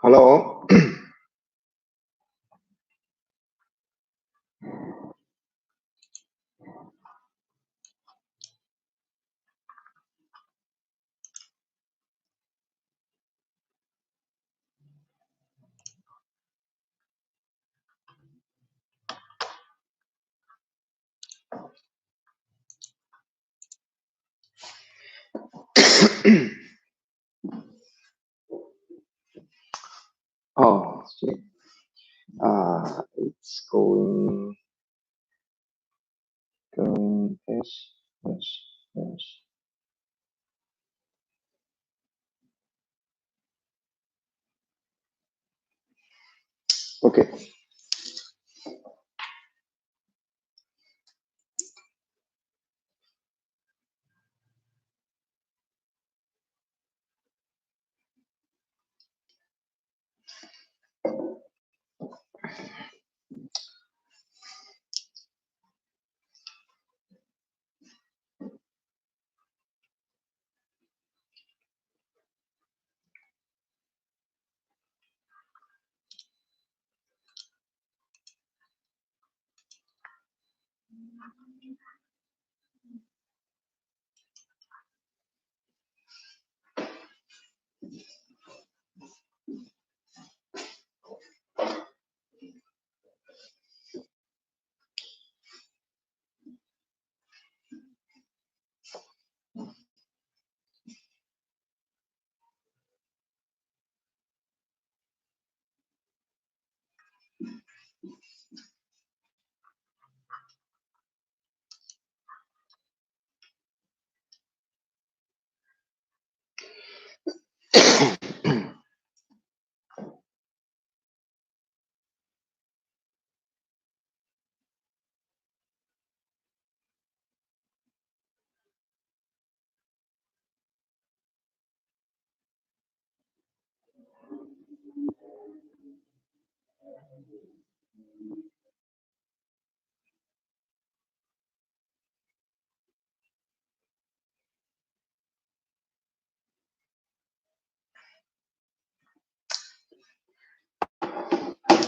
Hello. Oh, shit. It's going, yes, yes, yes. Okay.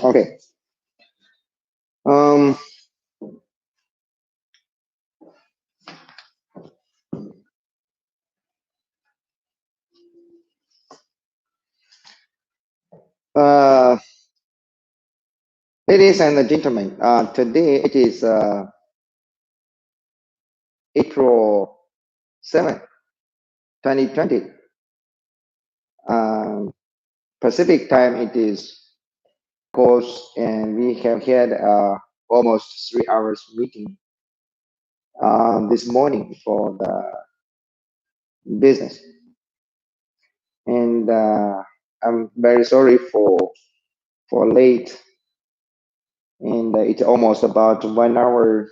Okay. Um, uh, Ladies and gentlemen, today it is April 7th, 2020. Um, Pacific time it is course, and we have had almost 3 hours meeting this morning for the business. And I'm very sorry for late, and it's almost about 1 hour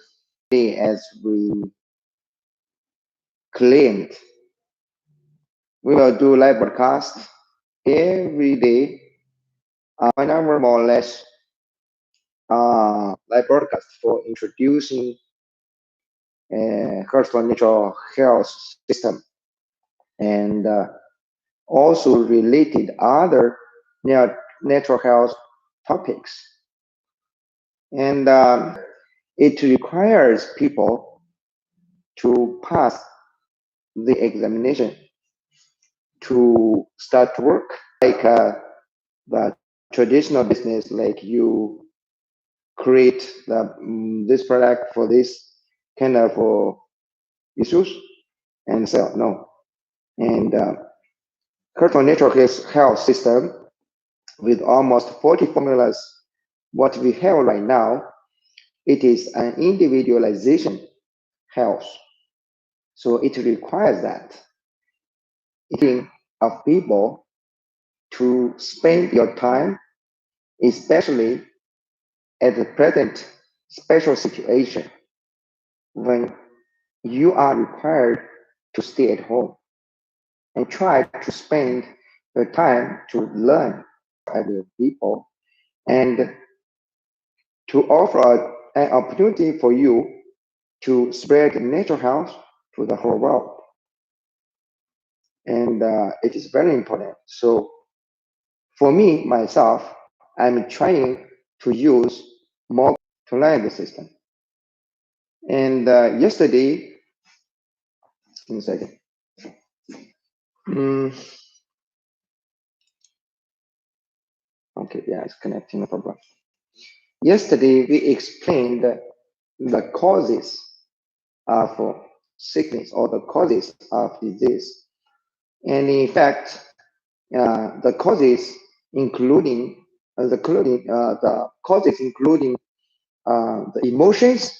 day as we claimed. We will do live broadcast every day, 1 hour more or less, live broadcast for introducing Hearthstone natural health system and also related other natural health topics. And it requires people to pass the examination to start work, like the traditional business, like you create this product for this kind of issues and sell. No. And Hearthstone natural health system with almost 40 formulas, what we have right now, it is an individualization health. So it requires that eating of people to spend your time, especially at the present special situation when you are required to stay at home and try to spend your time to learn other people and to offer an opportunity for you to spread natural health to the whole world. And it is very important. So For me, myself, I'm trying to use more to learn the system. And yesterday, in a second. Mm, okay, yeah, it's connecting, no problem. Yesterday, we explained the causes of sickness or the causes of disease. And in fact, the causes including the causes including the emotions,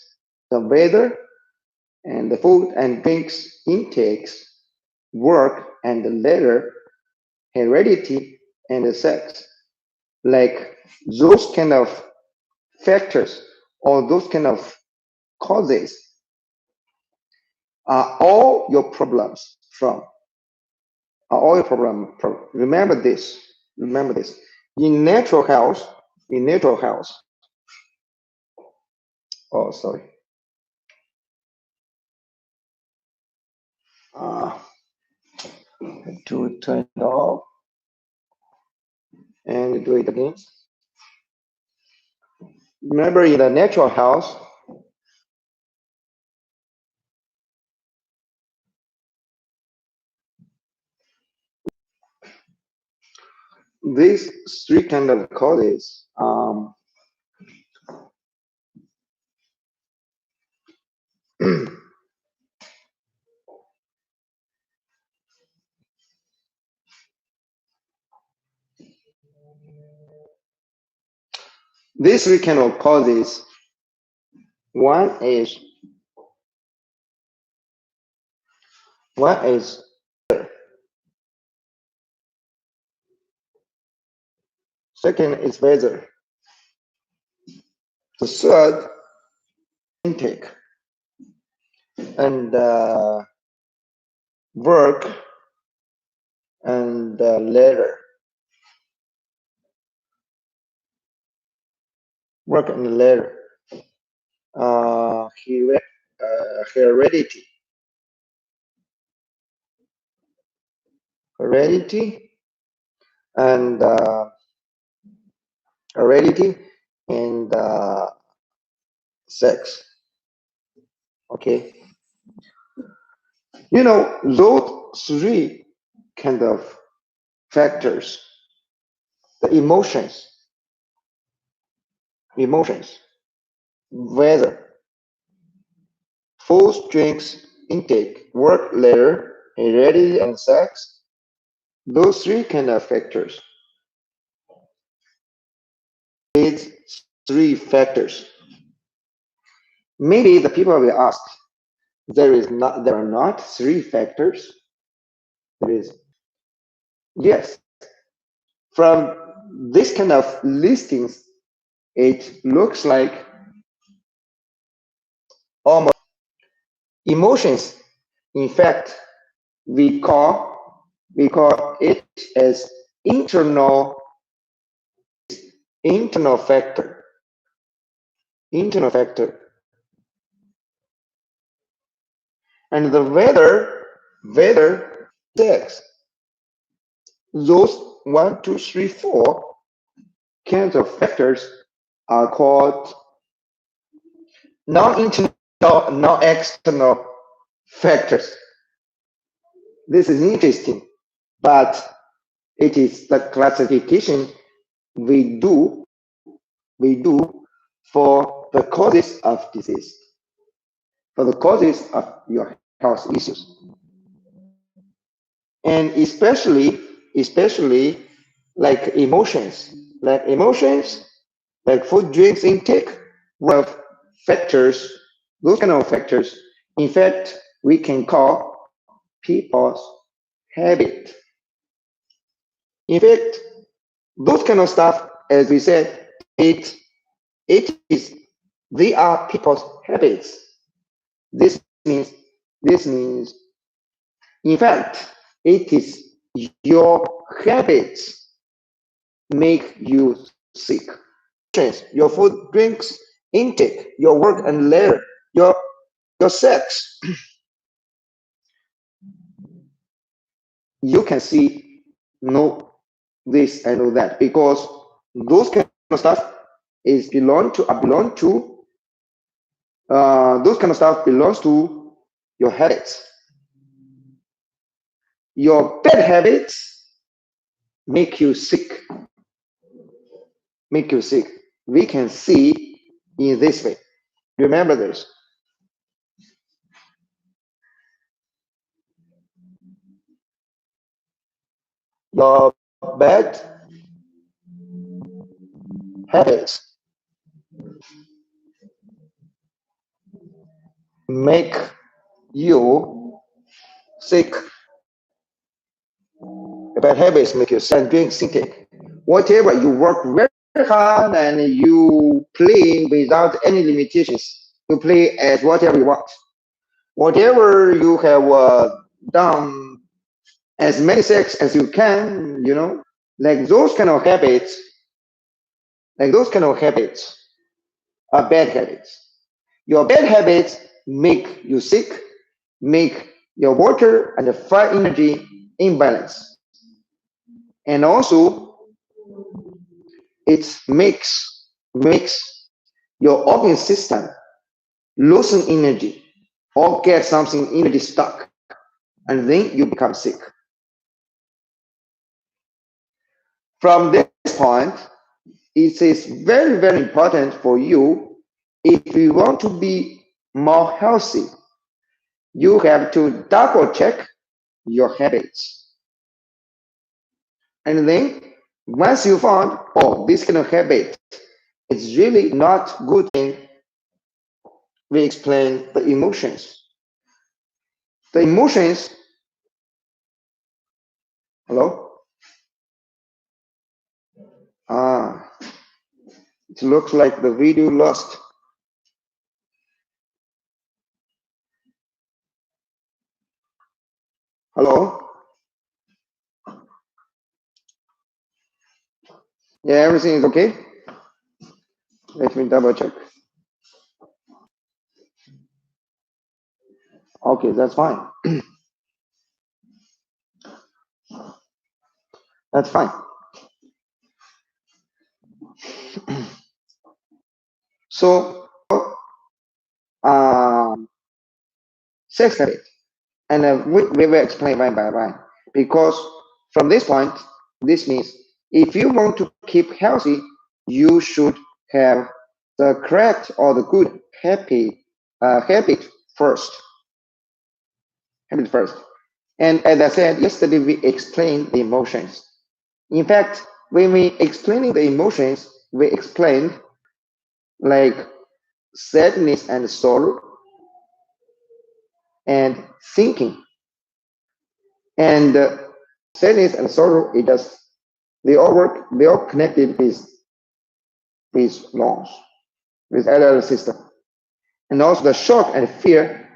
the weather, and the food and drinks intakes, work and the leisure, heredity, and the sex. Like those kind of factors or those kind of causes are all your problems from are all your remember this. Remember this. In natural health, in natural health, oh sorry. Uh, to turn it off and do it again. Remember in the natural health, these three kind of causes these three kind of causes, one is one is second is weather. The third intake and work and leisure. Work and leisure. Heredity. Heredity and heredity and sex. Okay. You know, those three kind of factors, the emotions, weather, food, drinks, intake, work, leisure, heredity, and sex, those three kind of factors, these three factors. Maybe the people will ask, there are not three factors. There is, yes. From this kind of listings, it looks like almost emotions. In fact, we call it as internal internal factor. Internal factor. And the weather sex. Those one, two, three, four kinds of factors are called non-internal, non-external factors. This is interesting, but it is the classification we do for the causes of disease, for the causes of your health issues, and especially like emotions, like food, drinks intake, of factors, those kind of factors. In fact, we can call people's habit. In fact, those kind of stuff, as we said, it is they are people's habits. This means this means in fact it is your habits make you sick. Your food, drinks intake, your work and leisure, your sex. You can see no this, I know that, because those kind of stuff is belong to those kind of stuff belongs to your habits. Your bad habits make you sick. Make you sick. We can see in this way. Remember this. Your bad habits make you sick. The bad habits make you sick. Doing thinking. Whatever you work very hard and you play without any limitations. You play as whatever you want. Whatever you have done as many sex as you can, like those kind of habits, are bad habits. Your bad habits make you sick, make your water and the fire energy imbalance. And also it makes your organ system losing energy or get something energy stuck, and then you become sick. From this point, it is very, very important for you. If you want to be more healthy, you have to double check your habits. And then once you found, oh, this kind of habit is really not good, and we explain the emotions. The emotions, hello? Ah, it looks like the video lost. Hello? Yeah, everything is okay? Let me double check. Okay, that's fine. That's fine. So, sex habit, and we will explain one by one. Because from this point, this means if you want to keep healthy, you should have the correct or the good habit first. Habit first. And as I said yesterday, we explained the emotions. In fact, when we explaining the emotions, we explained like sadness and sorrow and thinking. And sadness and sorrow, they all work, they all connected with lungs, with other system. And also the shock and fear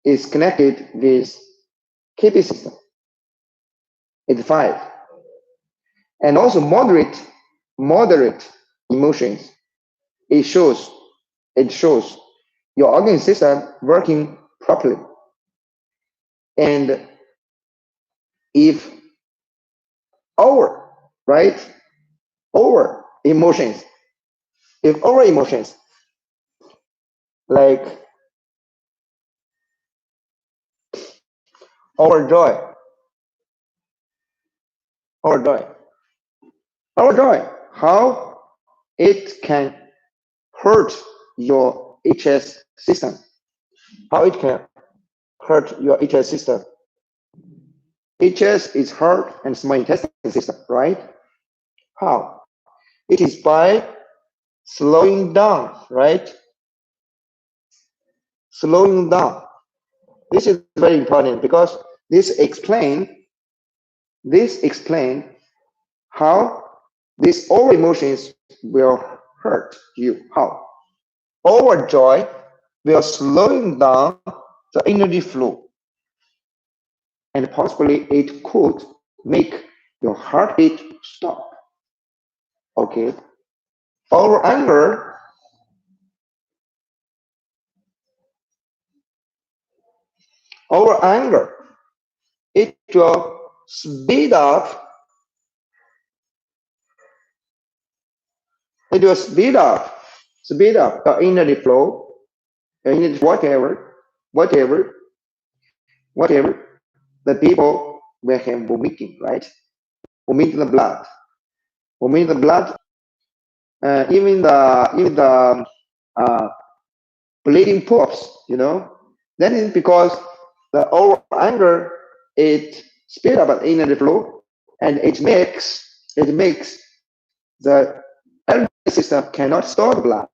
is connected with KP system. It's five. And also moderate emotions. It shows your organ system working properly. And if our right over emotions, if our emotions like our joy, our joy, our joy, how it can hurt your HS system, how it can hurt your HS system. HS is heart and small intestine system, right? How? It is by slowing down, right? Slowing down. This is very important because this explain how these over emotions will hurt you. How? Overjoy will slowing down the energy flow, and possibly it could make your heartbeat stop. Okay. Over anger, it will speed up It will speed up the energy flow, energy whatever, whatever the people will have vomiting, right? Vomit the blood, vomit the blood, even the uh, bleeding pools, That is because the over anger it speed up the energy flow and it makes the energy system cannot store the blood,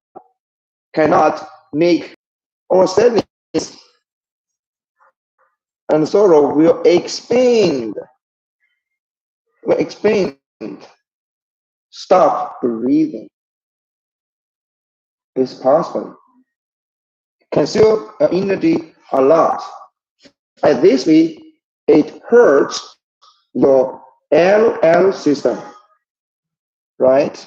cannot make our sadness and sorrow will expand. Stop breathing is possible. Consume energy a lot. And this way, it hurts your LL system, right?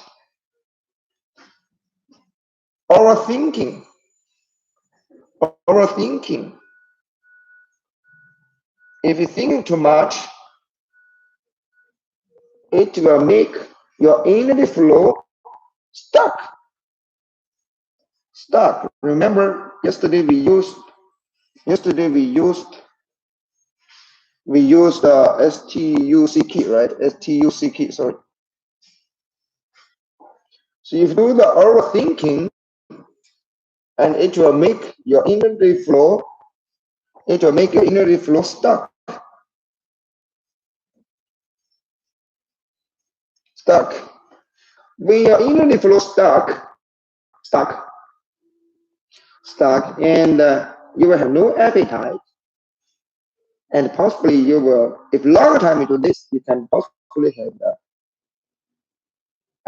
Overthinking, overthinking. If you think too much, it will make your energy flow stuck. Stuck. Remember, yesterday we used STUCK, right? STUCK. Sorry. So if you do the overthinking, and it will make your energy flow. It will make your energy flow stuck. Stuck. When your energy flow stuck, and you will have no appetite, and possibly you will, if long time you do this, you can possibly have the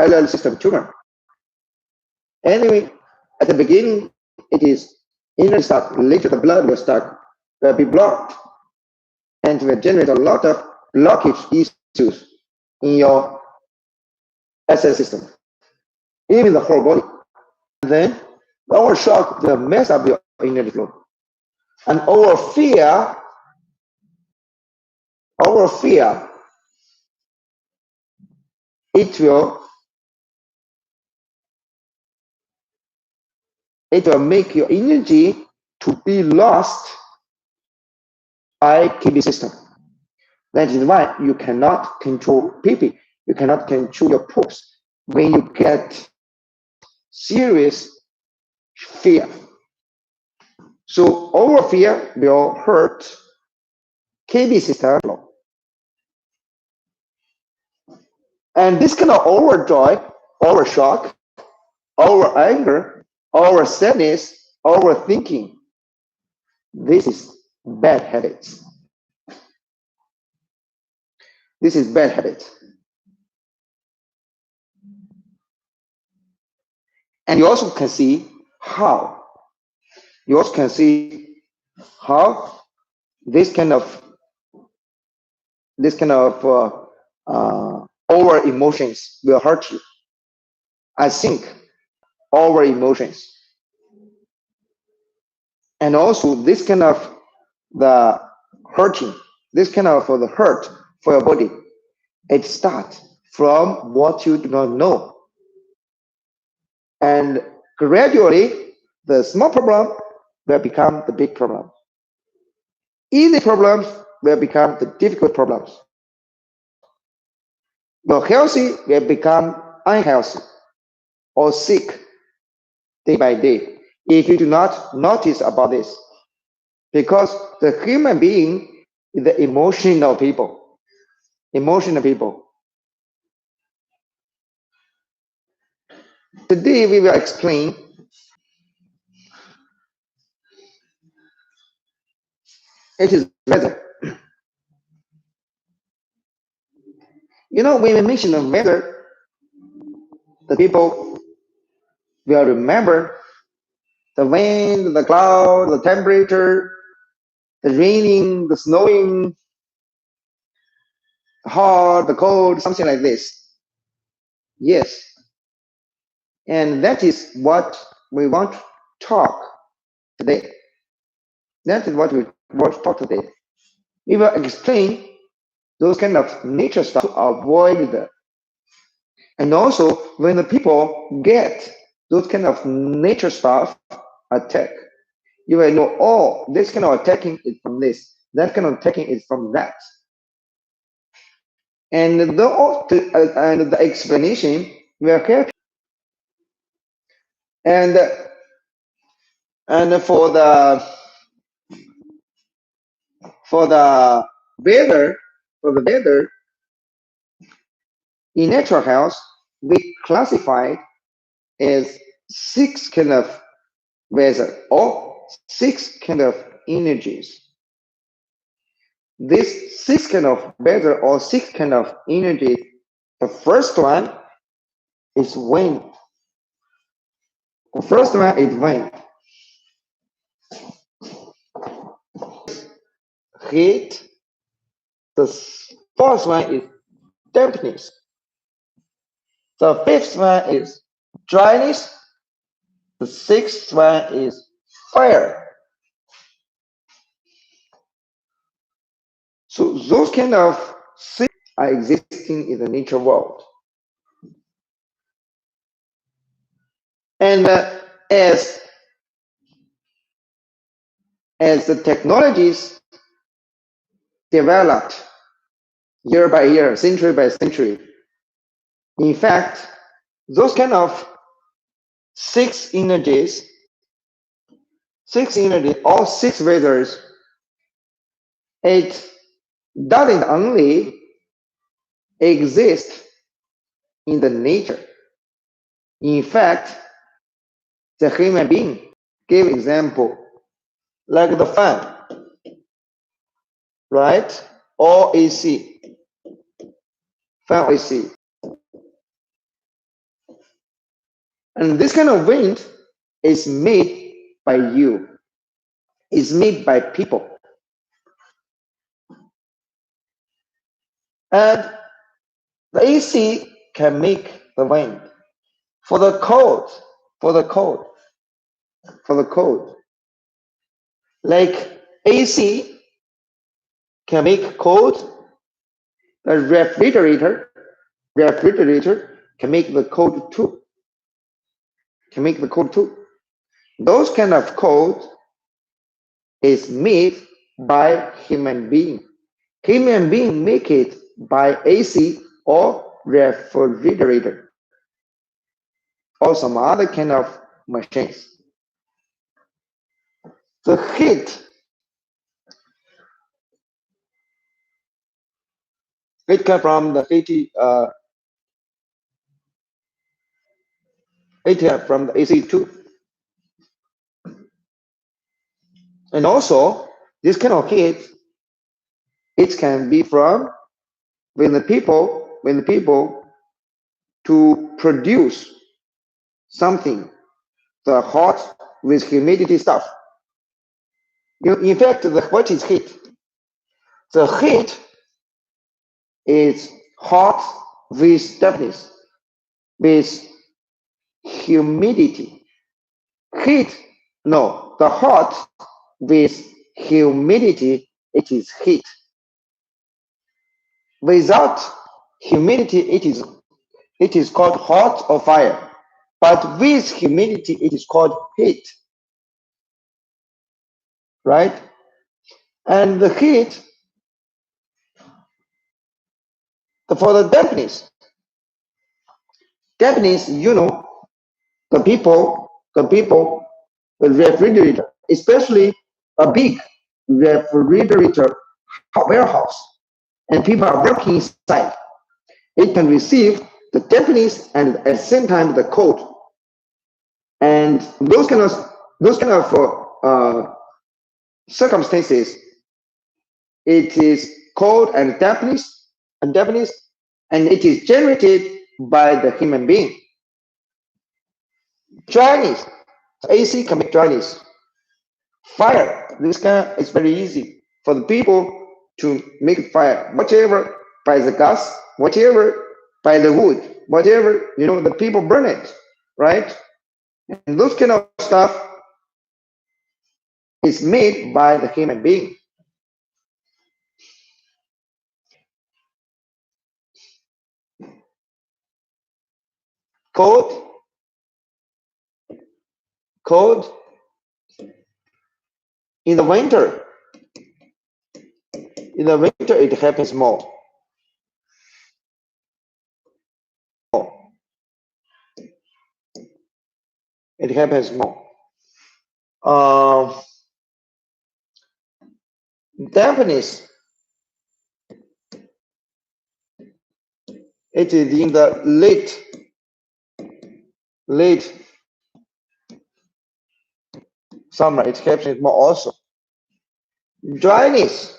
LL system tumor. Anyway, at the beginning, it is energy stuck. Later, the blood will be blocked, and will generate a lot of blockage issues in your SS system, even the whole body. And then our shock will mess up your energy flow. And our fear, it will make your energy to be lost by KB system. That is why you cannot control PP. You cannot control your pulse when you get serious fear. So our fear will hurt KB system. And this kind of overjoy, over shock, over anger, over sadness, over thinking, this is bad habits. This is bad habit. And you also can see how this kind of over emotions will hurt you. I think over emotions, and also this kind of the hurting, this kind of the hurt for your body, it starts from what you do not know, and gradually the small problem will become the big problem. Easy problems will become the difficult problems. Your healthy will become unhealthy or sick day by day if you do not notice about this. Because the human being is the emotional people. Today we will explain it is weather. When we mention the weather, the people will remember the wind, the cloud, the temperature, the raining, the snowing, hot, the cold, something like this. Yes. And that is what we want to talk today. That is what we want to talk today. We will explain those kind of nature stuff to avoid And also, when the people get those kind of nature stuff attack, you will know, oh, this kind of attacking is from this, that kind of attacking is from that. And the explanation will help. And and for the weather, for the weather in natural health, we classify as six kind of weather or six kind of energies. This six kind of weather or six kind of energies. The first one is wind. The first one is wind. Heat. The fourth one is dampness. The fifth one is dryness. The sixth one is fire. So those kind of things are existing in the nature world. And as the technologies developed year by year, century by century, in fact, those kind of all six weathers, it doesn't only exist in the nature. In fact, the human being give example like the fan, right? Or AC, fan or AC. And this kind of wind is made by you, is made by people. And the AC can make the wind. For the cold, like AC can make cold, a refrigerator can make the cold too. Those kind of cold is made by human being. Human being make it by AC or refrigerator or some other kind of machines. The heat, it comes from the from the AC too. And also, this kind of heat, it can be from when the people to produce something, the hot with humidity stuff. In fact, what is heat? The heat is hot with dampness, with humidity. The hot with humidity, it is heat. Without humidity, it is called hot or fire. But with humidity, it is called heat. Right? And the heat, for the dampness, the people with refrigerator, especially a big refrigerator warehouse, and people are working inside, it can receive the dampness and at the same time the cold. And those kind of circumstances, it is cold and dampness, and it is generated by the human being. Dryness, AC can make dryness. Fire, this kind is very easy for the people to make fire, whatever by the gas, whatever by the wood, whatever, the people burn it, right? And those kind of stuff is made by the human being. cold, cold in the winter. In the winter, it happens more. It happens more. Dampness, it is in the late summer. It happens more also. Dryness,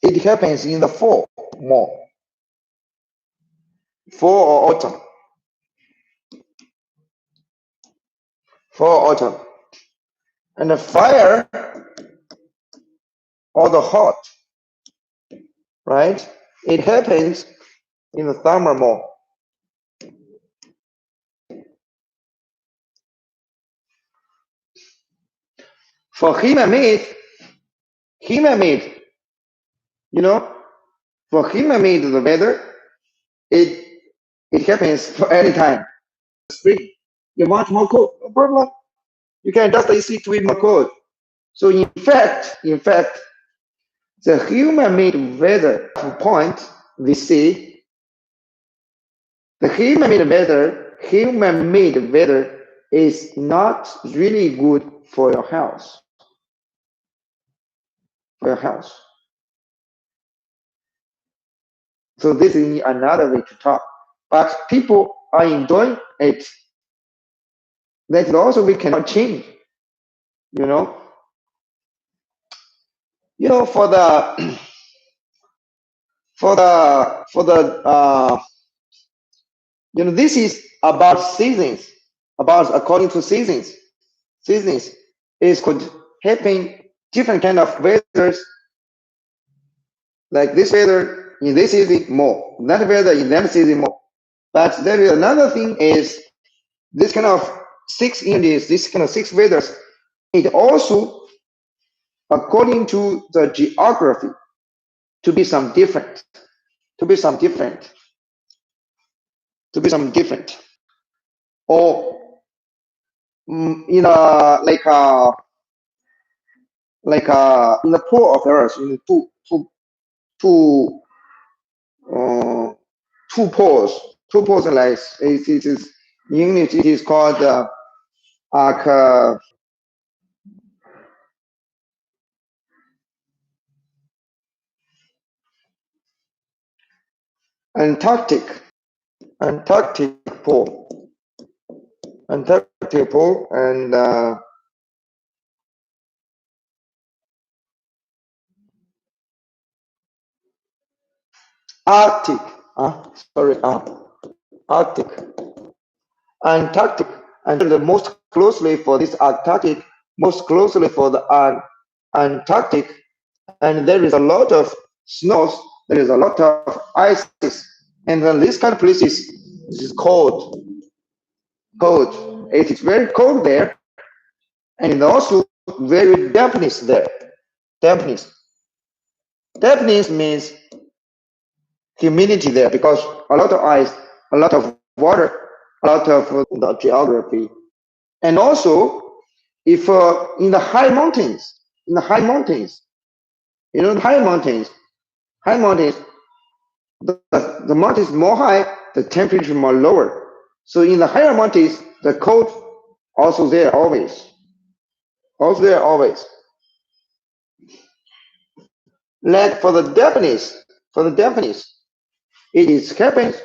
it happens in the fall more. Fall or autumn. Fall or autumn. And the fire or the hot, right? It happens in the summer more. For humid, you know, for humid the weather, it happens for any time. Spring, you want more cold, no problem. You can just easily tweet more cold. So in fact, the humid weather point we see the humid weather is not really good for your health. So this is another way to talk. But people are enjoying it. That is also we cannot change. You know. For the this is about seasons. About according to seasons. Seasons is could happen different kind of weathers. Like this weather in this season more, that weather in that season more. But there is another thing is this kind of 6 indices, this kind of 6 weathers, it also according to the geography to be some different. Or in the pole of the earth, in the two poles, like it is in English it is called Antarctic pole, and Arctic. Arctic, Antarctic, and the most closely for this Antarctic, most closely for the Antarctic, and there is a lot of snows. There is a lot of ices, and then this kind of places is cold. It is very cold there, and also very dampness there. Dampness means humidity there because a lot of ice, a lot of water, a lot of the geography, and also if in the high mountains, the high mountains, the mountains more high, the temperature more lower. So in the higher mountains, the cold also there always. Like for the Japanese, it is happens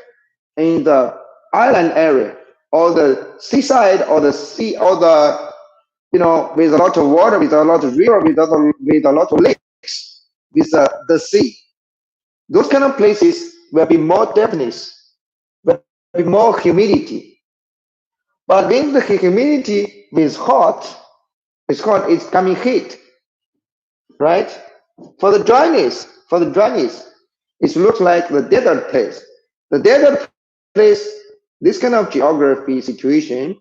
in the island area or the seaside or the sea or the with a lot of water, with a lot of river, with a lot of lakes, with the sea. Those kind of places will be more dampness, will be more humidity. But when the humidity is hot, it's coming heat, right? For the dryness, it looks like the desert place. The desert place, this kind of geography situation,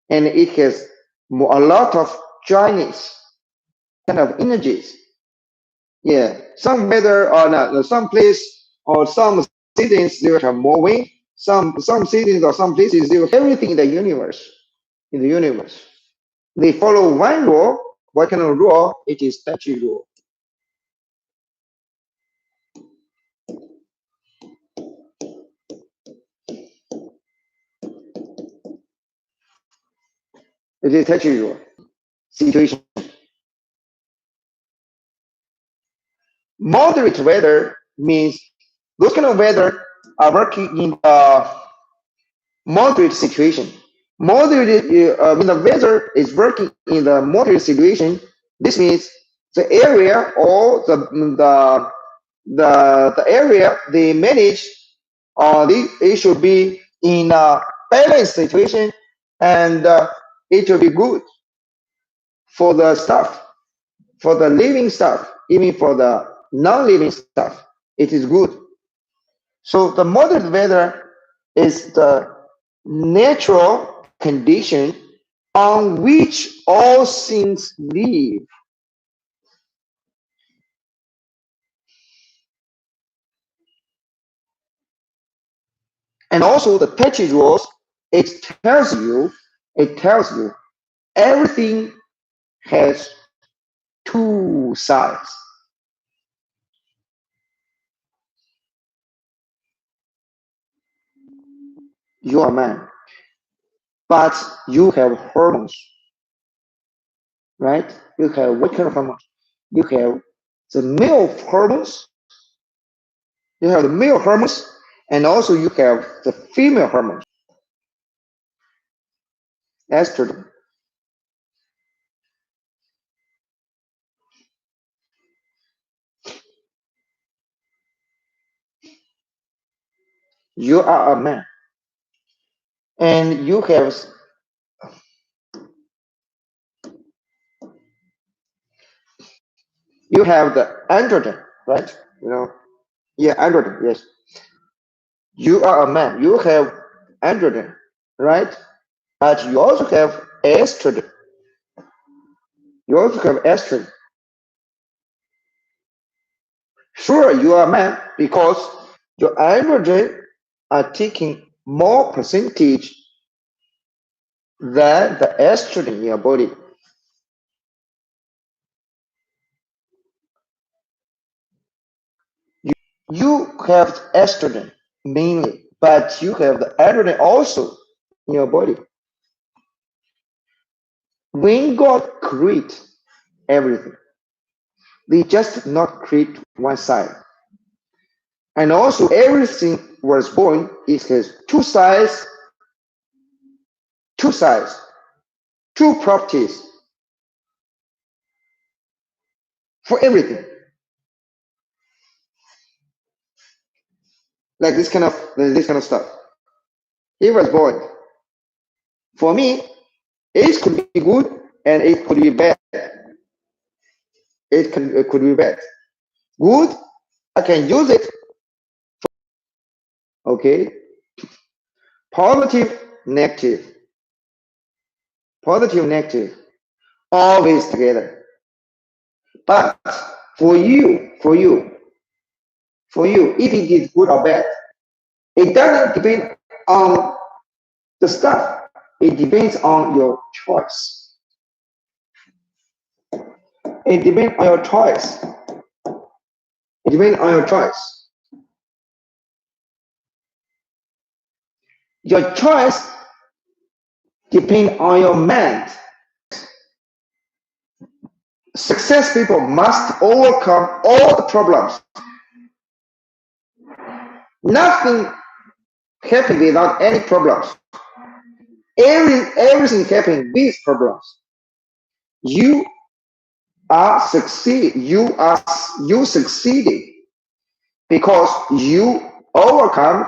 and it has a lot of dryness, kind of energies. Yeah, some weather or not, some place or some seasons they will have more wind. Some seasons or some places they will have everything in the universe. In the universe, they follow one law. What kind of law? It is Tachi law. It is Tachi law situation. Moderate weather means those kind of weather are working in a moderate situation. Moderate when the weather is working in the moderate situation, this means the area or the area they manage, it should be in a balanced situation, and it should be good for the stuff, for the living stuff, even for the non-living stuff. It is good. So the moderate weather is the natural condition on which all things live. And also the Pechi rules, it tells you everything has two sides. You are a man, but you have hormones, right? You have what kind of hormones? You have the male hormones, you have the male hormones, and also you have the female hormones, estrogen. You are a man, and you have the androgen, right? You know, yeah, androgen. Yes, you are a man. You have androgen, right? But you also have estrogen. You also have estrogen. Sure, you are a man because your androgen are taking more percentage than the estrogen in your body. You have estrogen mainly, but you have the androgen also in your body. When God create everything, they just not create one side. And also everything was born, it has two sides, two properties for everything. Like this kind of stuff. He was born. For me, it could be good and it could be bad. It could be bad. Good, I can use it. Okay. Positive, negative, positive, negative, always together. But for you, if it is good or bad, it doesn't depend on the stuff. It depends on your choice. It depends on your choice. It depends on your choice. Your choice depends on your mind. Success people must overcome all the problems. Nothing happens without any problems. Everything happens with problems. You you succeeded because you overcome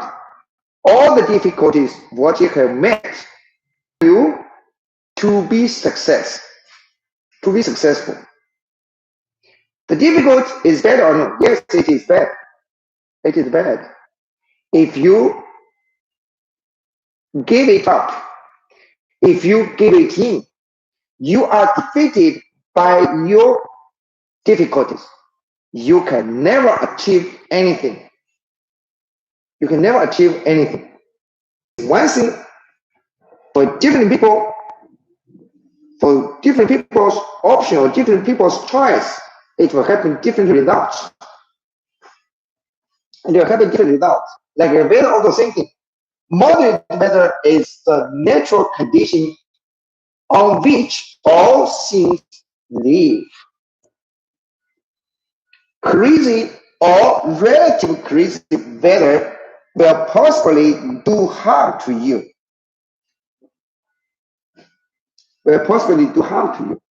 all the difficulties what you have met you to be successful. The difficult is bad or no? Yes, it is bad. It is bad. If you give it up, if you give it in, you are defeated by your difficulties. You can never achieve anything. You can never achieve anything. One thing for different people, for different people's option or different people's choice, it will happen different results. And it will happen different results. Like a weather, also same thing. Moderate weather is the natural condition on which all things live. Crazy or relative crazy weather will possibly do harm to you. Will possibly do harm to you.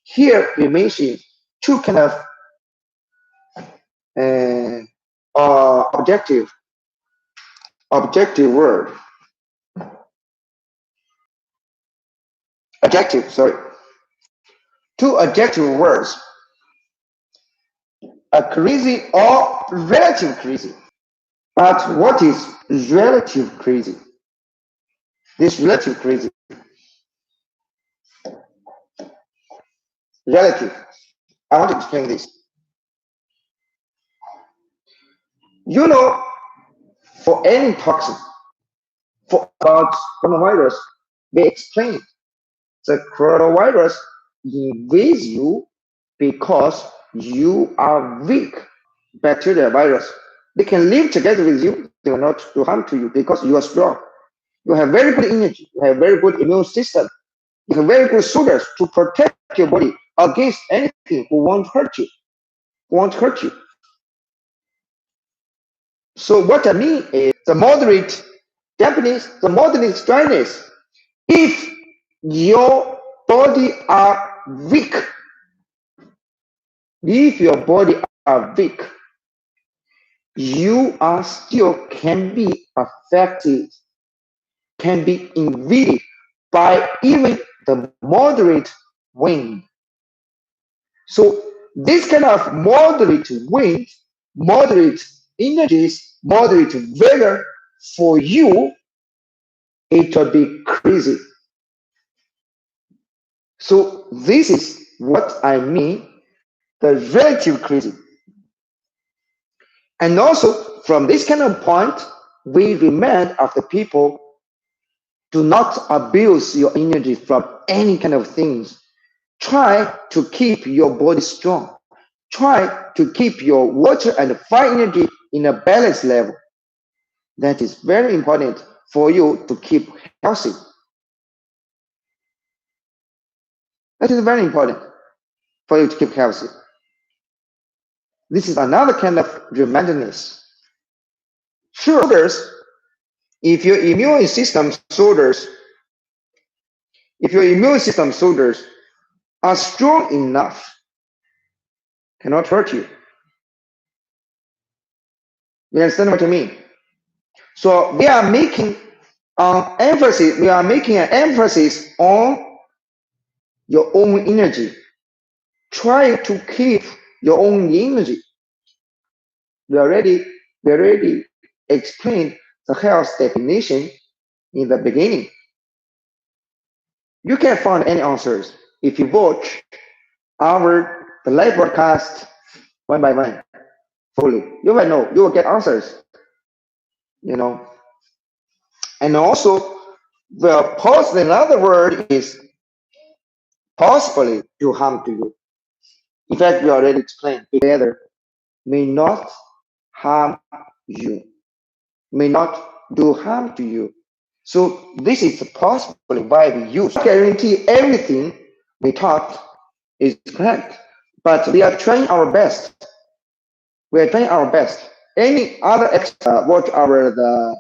Here we mention two kind of objective word. Adjective, sorry. Two adjective words. A crazy or relative crazy. But what is relative crazy? This relative crazy. Relative. I want to explain this. You know, for any toxin, for about coronavirus, they explain the coronavirus invades you because you are weak bacteria virus. They can live together with you. They will not do harm to you because you are strong. You have very good energy. You have very good immune system. You have very good soldiers to protect your body against anything who won't hurt you. So what I mean is the moderate dampness, the moderate dryness. If your body are weak, if your body are weak, you are still can be affected, can be invaded by even the moderate wind. So this kind of moderate wind, moderate energies, moderate weather for you, it will be crazy. So this is what I mean, the relative crazy. And also from this kind of point, we remind of the people, do not abuse your energy from any kind of things. Try to keep your body strong. Try to keep your water and fire energy in a balanced level. That is very important for you to keep healthy. That is very important for you to keep healthy. This is another kind of reminderness. Shoulders, if your immune system soldiers are strong enough, cannot hurt you. You understand what I mean? So we are making an emphasis on your own energy. Try to keep your own energy. We already explained the health definition in the beginning. You can find any answers if you watch the live broadcast one by one fully. You will know, you will get answers. And also, another word is possibly do harm to you. In fact, we already explained together, may not harm you, may not do harm to you. So this is possibly why we use. Guarantee everything we taught is correct, but we are trying our best. Any other watch the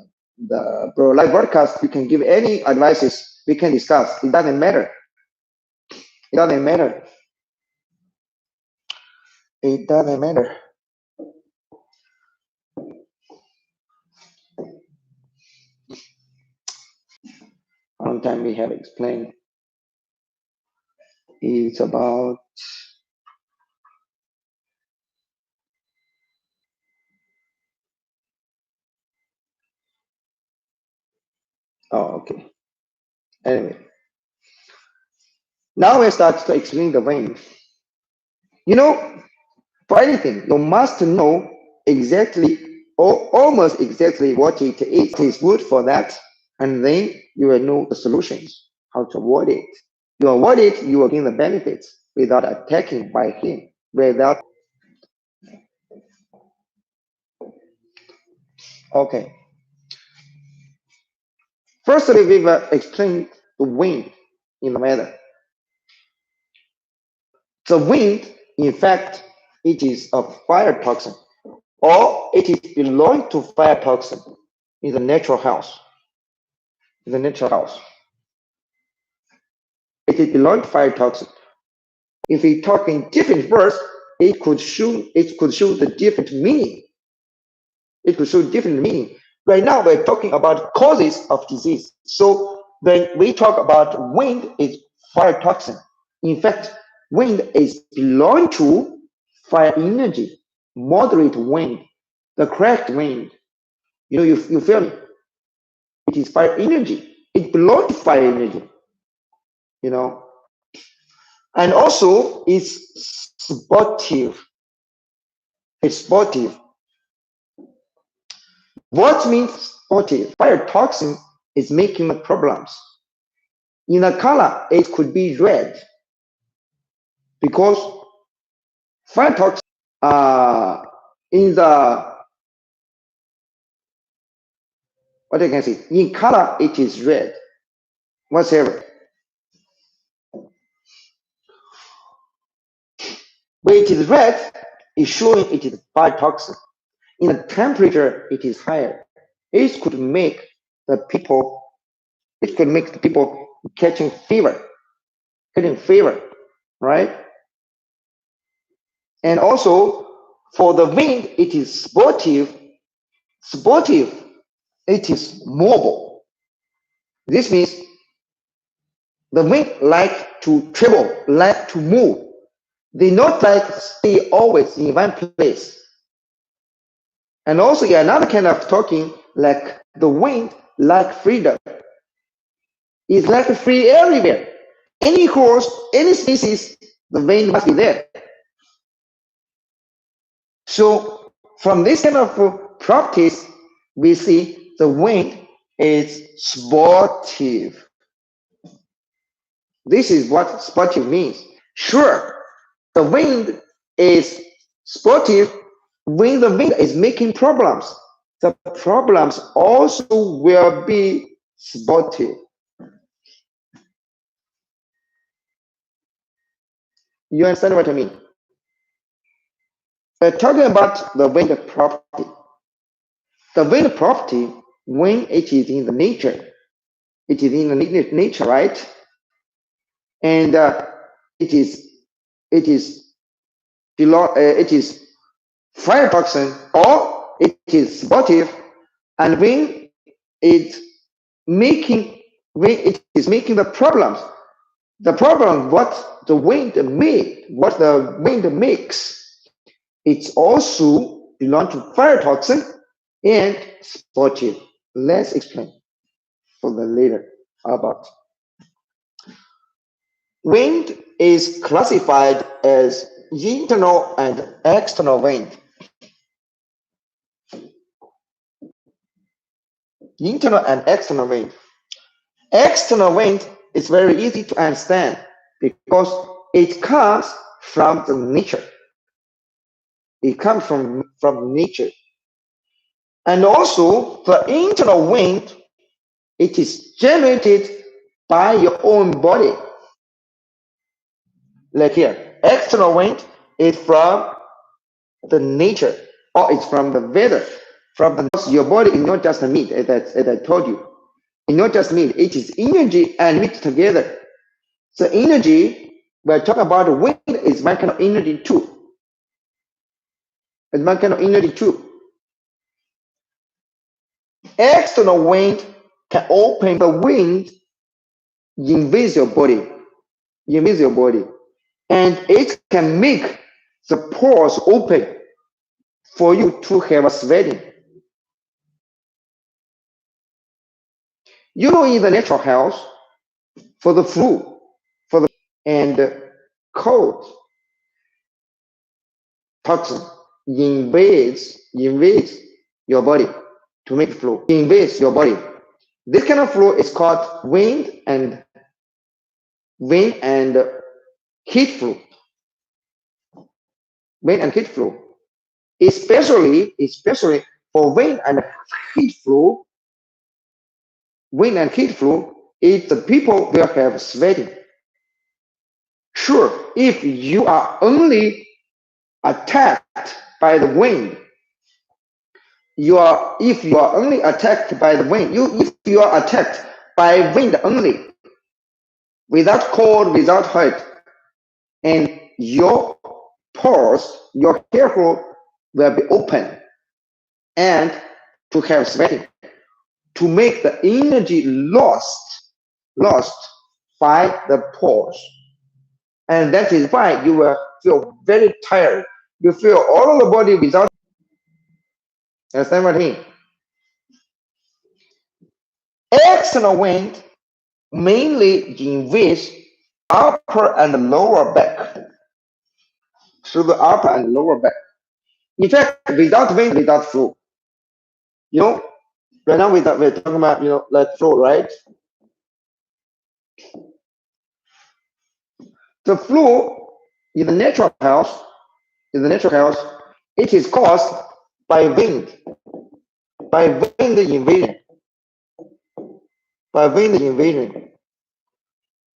live broadcast, you can give any advices, we can discuss. It doesn't matter. It doesn't matter. One time we have explained. It's about okay. Anyway, now we start to explain the wind. For anything, you must know exactly almost exactly what it is. It is good for that, and then you will know the solutions, how to avoid it. You avoid it, you will gain the benefits without attacking by him, without. Okay. Firstly, we will explain the wind in the weather. The wind, in fact, it is a fire toxin, or it is belong to fire toxin in the natural house. In the natural house, it is belong to fire toxin. If we talk in different words, it could show the different meaning. It could show different meaning. Right now, we're talking about causes of disease. So when we talk about wind, is fire toxin. In fact, wind is belong to fire energy, moderate wind, the correct wind. You feel me? It is fire energy. It belongs to fire energy. You know, and also it's sportive. It's sportive. What means sportive? Fire toxin is making the problems. In a color, it could be red because fire toxin in the what I can say in color it is red. Whatever. When it is red, it's showing it is fire toxin. In the temperature, it is higher. It could make the people. It could make the people getting fever, right? And also for the wind, it is sportive. Sportive, it is mobile. This means the wind like to travel, like to move. They not like stay always in one place. And also another kind of talking like the wind like freedom. It's like free everywhere. Any horse, any species, the wind must be there. So from this kind of practice, we see the wind is sportive. This is what sportive means. Sure, the wind is sportive when the wind is making problems. The problems also will be sportive. You understand what I mean? We're talking about the wind property. The wind property, when it is in the nature, it is in the nature, right? And it is it is it is fire toxin or it is sportive, and it making when it is making the problem what the wind makes, it's also belong to fire toxin and sportive. Let's explain for the later about. Wind is classified as internal and external wind. Internal and external wind. External wind is very easy to understand because it comes from the nature. It comes from nature. And also the internal wind, it is generated by your own body. Like here, external wind is from the nature or it's from the weather. Your body is not just meat, as I told you. It's not just meat, it is energy and mixed together. So energy, we're talking about wind is one kind of energy too. It's one kind of energy too. External wind can open the wind, invade your body, and it can make the pores open for you to have a sweating. In the natural health, for the flu, and cold, toxin invades your body to make flu, invades your body. This kind of flu is called wind and heat flu. Wind and heat flu. Especially for wind and heat flu, it's the people will have sweating. Sure, if you are only attacked by the wind, if you are only attacked by the wind, if you are attacked by wind only, without cold, without heat, and your pores, your hair hole will be open, and to have sweating, to make the energy lost by the pores. And that is why you will feel very tired. You feel all of the body without. Understand what I mean? External wind mainly invades upper and lower back. Through the upper and lower back. In fact, without wind, without flu. Right now we're talking about like flu, right? The flu in the natural health, it is caused by wind invasion.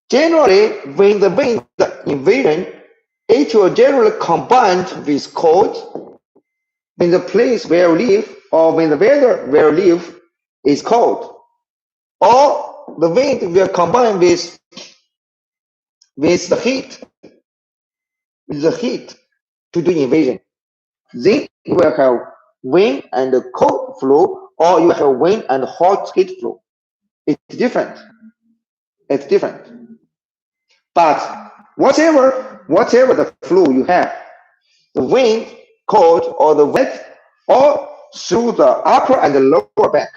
Generally, when the wind invasion, it will generally combine with cold when the place where you live or when the weather where you live is cold. Or the wind will combine with the heat to do invasion. Then you will have wind and cold flu, or you have wind and hot heat flu. It's different. But whatever the flu you have, the wind, cold, or the wet, or through the upper and the lower back.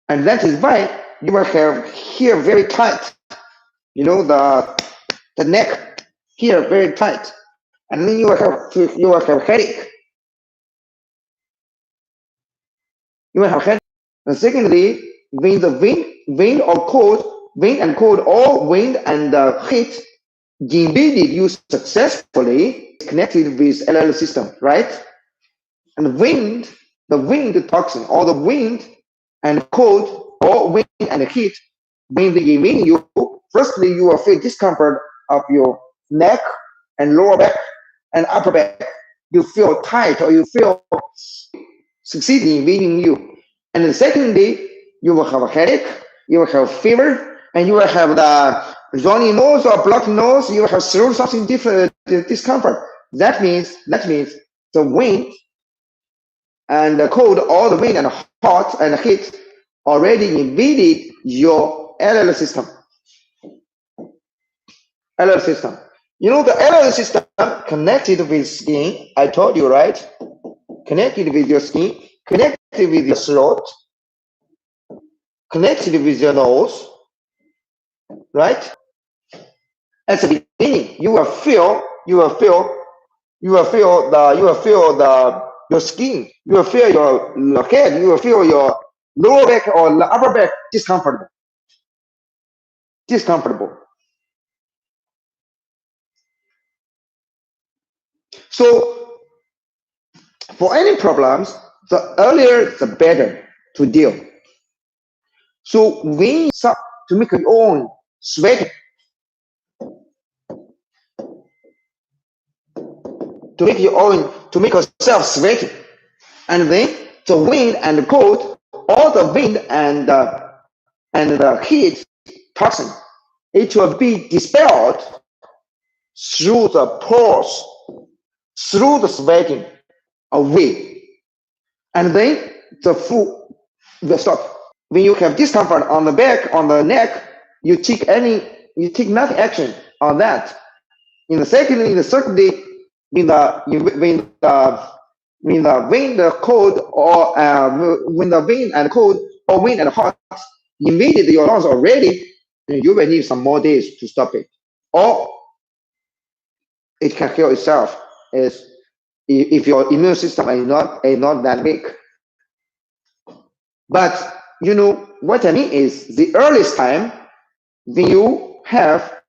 And that is why you will have here very tight. The neck here very tight. And then you will have headache. You will have headache. And secondly, when the wind and cold, or wind and heat invaded you successfully, connected with LL system, right? And the wind toxin, or the wind and cold, or wind and heat, when they invade you, firstly you will feel discomfort of your neck and lower back and upper back. You feel tight, or you feel succeeding invading you. And then secondly, you will have a headache, you will have fever, and you will have the runny nose or blocked nose. You will have throat something different discomfort. That means the wind and the cold, or the wind and hot and heat already invaded your LL system. LL system. The LL system connected with skin. I told you, right? Connected with your skin, connected with your throat, connected with your nose, right? At the beginning, you will feel your skin, you will feel your head, you will feel your lower back or the upper back discomfortable. So for any problems, the earlier the better to deal. So when you start to make your own sweating, to make yourself sweating, and then the wind and the cold, or the wind and the heat toxin, it will be dispelled through the pores, through the sweating away, and then the flu will stop. When you have discomfort on the back, on the neck, you take nothing action on that. In the third day, when the wind cold, or when the wind and cold, or wind and hot invaded your lungs already, then you will need some more days to stop it, or it can heal itself if your immune system is not that weak. But you know what I mean is the earliest time when you have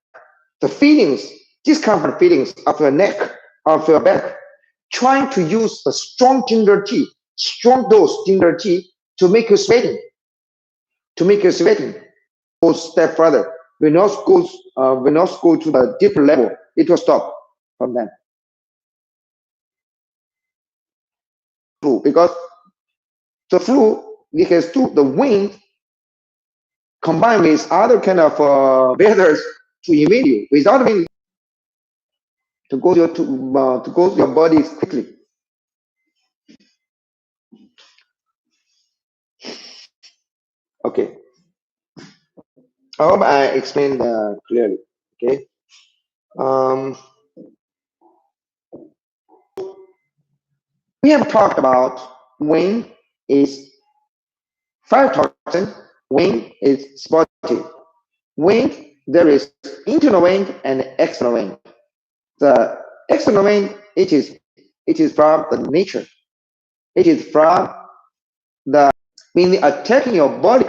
the feelings, discomfort feelings of your neck, of your back, trying to use a strong ginger tea, strong dose ginger tea to make you sweating, go step further. When not go to the deeper level, it will stop from them. Because the flu, because the wind combined with other kind of weathers to invade you. Without wind, to go to your body quickly. Okay, I hope I explained clearly. Okay. Um, we have talked about wind is fire toxin, wind is sportive. Wind, there is internal wind and external wind. The external wind, it is from the nature. It is from the when they attacking your body.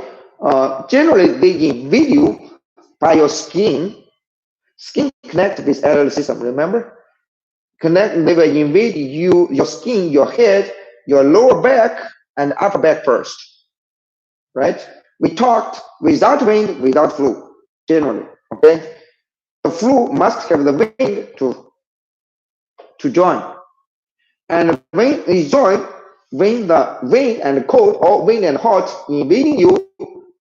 Generally, they invade you by your skin. Skin connect with LL system. Remember, they will invade you, your skin, your head, your lower back, and upper back first. Right? We talked without wind, without flu. Generally, okay. The flu must have the wind to join, and when it join, when the wind and cold or wind and hot invading you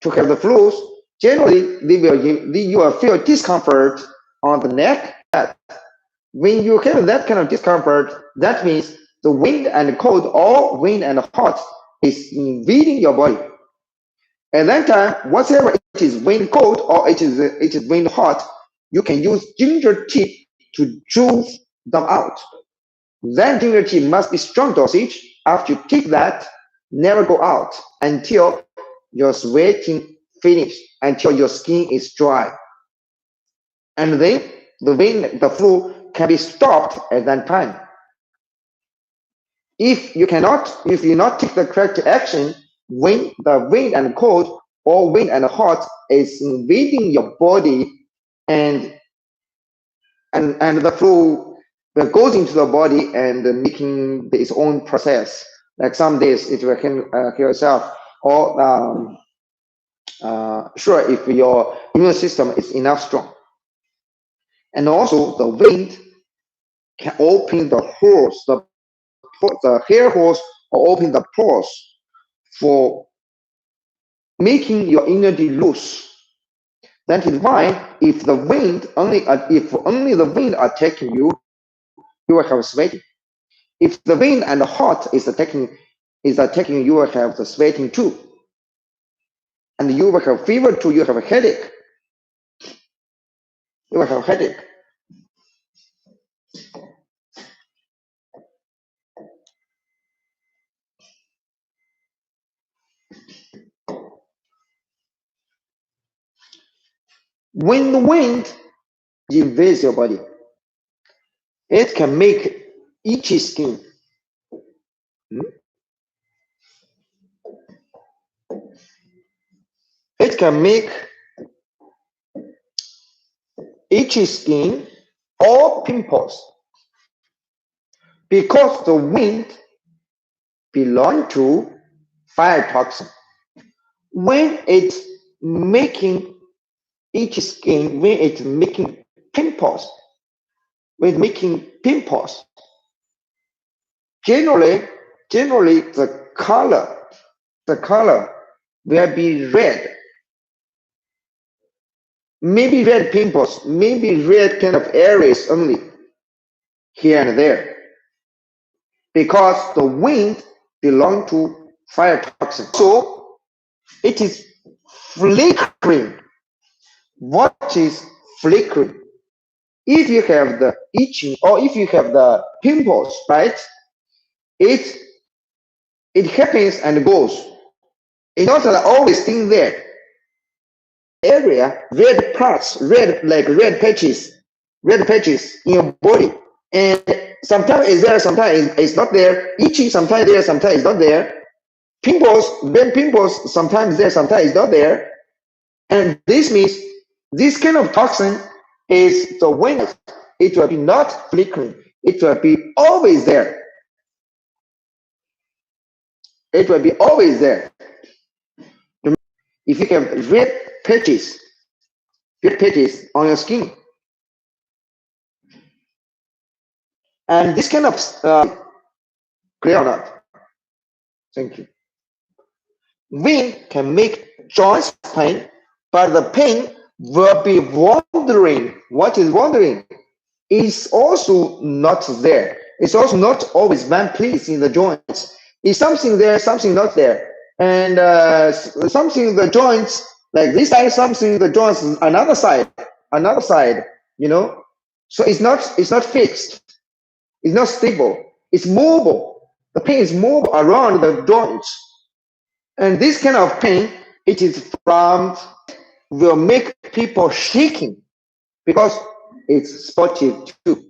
to have the flus, generally you will feel discomfort on the neck. When you have that kind of discomfort, that means the wind and cold or wind and hot is invading your body. At that time, whatever it is wind cold or it is wind hot, you can use ginger tea to juice them out. Then ginger tea must be strong dosage. After you take that, never go out until your sweating finish, until your skin is dry. And then the flu can be stopped at that time. If you not take the correct action when the wind and cold or wind and hot is invading your body and the flu that goes into the body and making its own process. Like some days it will kill itself, or sure, if your immune system is enough strong. And also the wind can open the holes, the hair holes, or open the pores for making your energy loose. That is why if the wind only the wind attacking you, you will have sweating. If the wind and the hot is attacking you, you will have the sweating too. And you will have fever too, you have a headache. You will have a headache. When the wind invades your body, it can make itchy skin. It can make itchy skin or pimples because the wind belongs to fire toxin. When it's making itchy skin, when it's making pimples, generally the color will be red. Maybe red pimples, maybe red kind of areas only here and there. Because the wind belongs to fire toxin. So it is flickering. What is flickering? If you have the itching or if you have the pimples, right? It happens and goes. It's not always staying there. Area, red parts, red patches in your body. And sometimes it's there, sometimes it's not there. Itching, sometimes there, sometimes it's not there. Pimples, when pimples sometimes there, sometimes not there, and this means this kind of toxin is the wind. It will be not flickering. It will be always there. It will be always there. If you have red patches on your skin, and this kind of clear or not? Thank you. Wind can make joints pain, but the pain will be wandering. What is wandering? Is also not there. It's also not always one place in the joints. It's something there, something not there. And something the joints like this side, something the joints another side, you know. So it's not fixed. It's not stable. It's mobile. The pain is mobile around the joints. And this kind of pain, it is from will make people shaking because it's sportive too.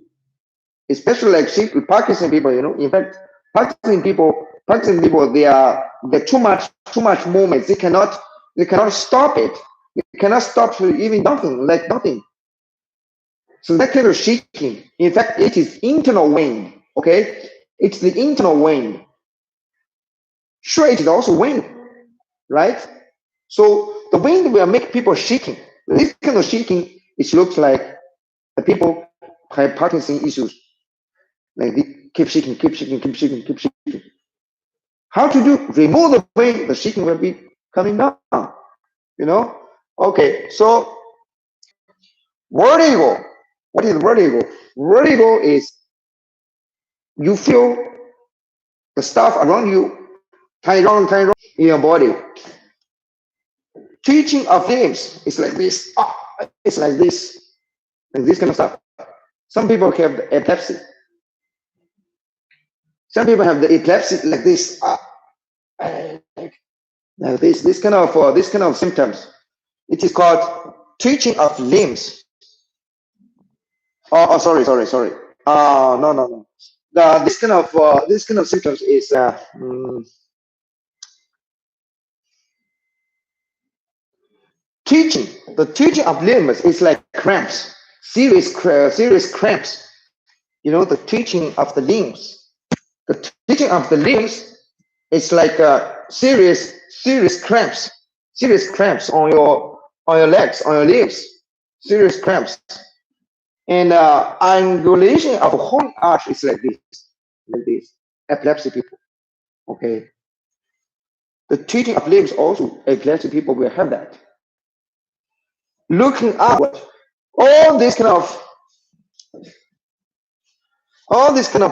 Especially like Parkinson people, you know. In fact, Parkinson people, they're too much movement. They cannot stop it. They cannot stop even nothing. So that kind of shaking, in fact, it is internal wind. Okay, it's the internal wind. Sure, it is also wind, right? So the wind will make people shaking. This kind of shaking, it looks like the people have Parkinson issues. Like they keep shaking, keep shaking, keep shaking, keep shaking. How to do? Remove the wind, the shaking will be coming down. You know? Okay, so vertigo. What is vertigo? Vertigo is you feel the stuff around you tiny wrong in your body. Twitching of limbs is like this. It's like this kind of stuff. Some people have the epilepsy. Some people have the epilepsy like this. Like this kind of symptoms. It is called twitching of limbs. Sorry. No. This kind of symptoms is twitching. The twitching of limbs is like cramps, serious cramps. You know, the twitching of the limbs. The twitching of the limbs is like serious cramps on your legs, on your legs, serious cramps. And angulation of whole arch is like this. Epilepsy people, okay. The twitching of limbs also, epilepsy people will have that. Looking upward, all these kind of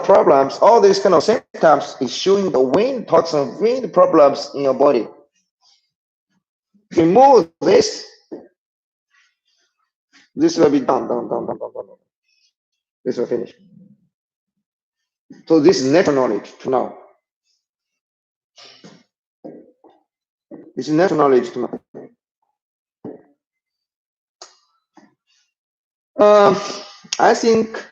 problems, all these kind of symptoms is showing the wind toxin, wind problems in your body. Remove this will be done. This will finish. So this is natural knowledge to know. This is natural knowledge to know. I think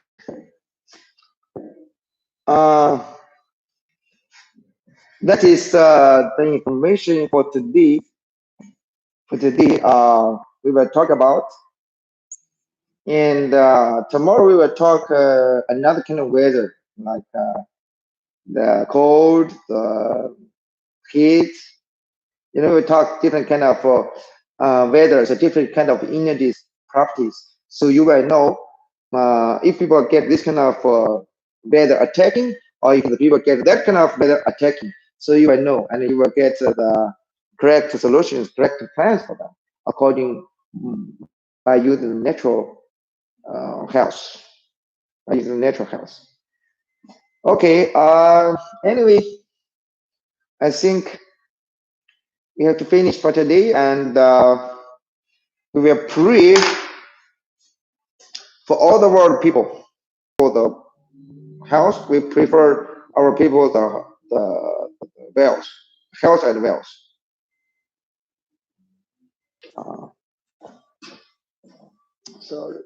that is the information for today. We will talk about, and tomorrow we will talk another kind of weather, like the cold, the heat. You know, we talk different kind of weather, so different kind of energies, properties. So you will know if people get this kind of weather attacking, or if the people get that kind of weather attacking. So you will know, and you will get the correct solutions, correct plans for that, according by using natural health, by using natural health. Okay. Anyway, I think we have to finish for today, and we will pray for all the world people. For the health, we prefer our people the wealth, health and wealth. Sorry.